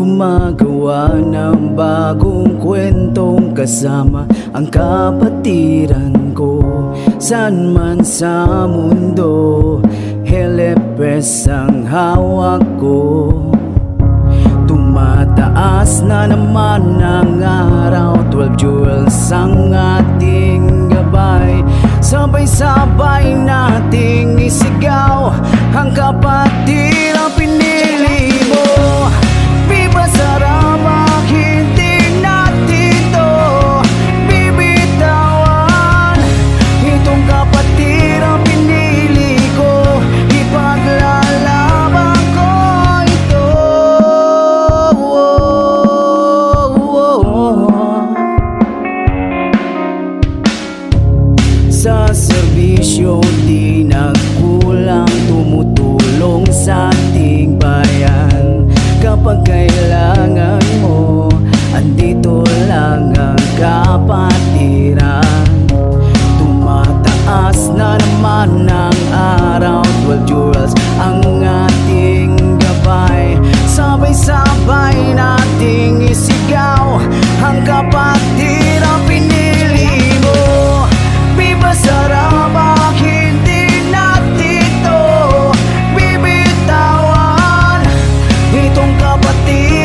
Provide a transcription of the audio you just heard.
Gumagawa ng bagong kwentong kasama ang kapatiran ko. Saan man sa mundo, Helipes ang hawak ko. Tumataas na naman ang araw, 12 jewels ang ating gabay. Sabay-sabay nating isigaw ang kapatiran pinili mo. Viva Sarabak, hindi natin to bibitawan. Itong kapatiran pinili ko, ipaglalaban ko ito. Sa serbisyo di nagkulang, tumutulong sa ating bayan. Kapag kailangan mo, andito lang ang kapatiran. Tumataas na naman ang araw, 12 jewels ang ating gabay. Sabay-sabay nating isigaw ang kapatiran pinili mo. Viva Sarabak, hindi natin to bibitawan. Itong kapatiran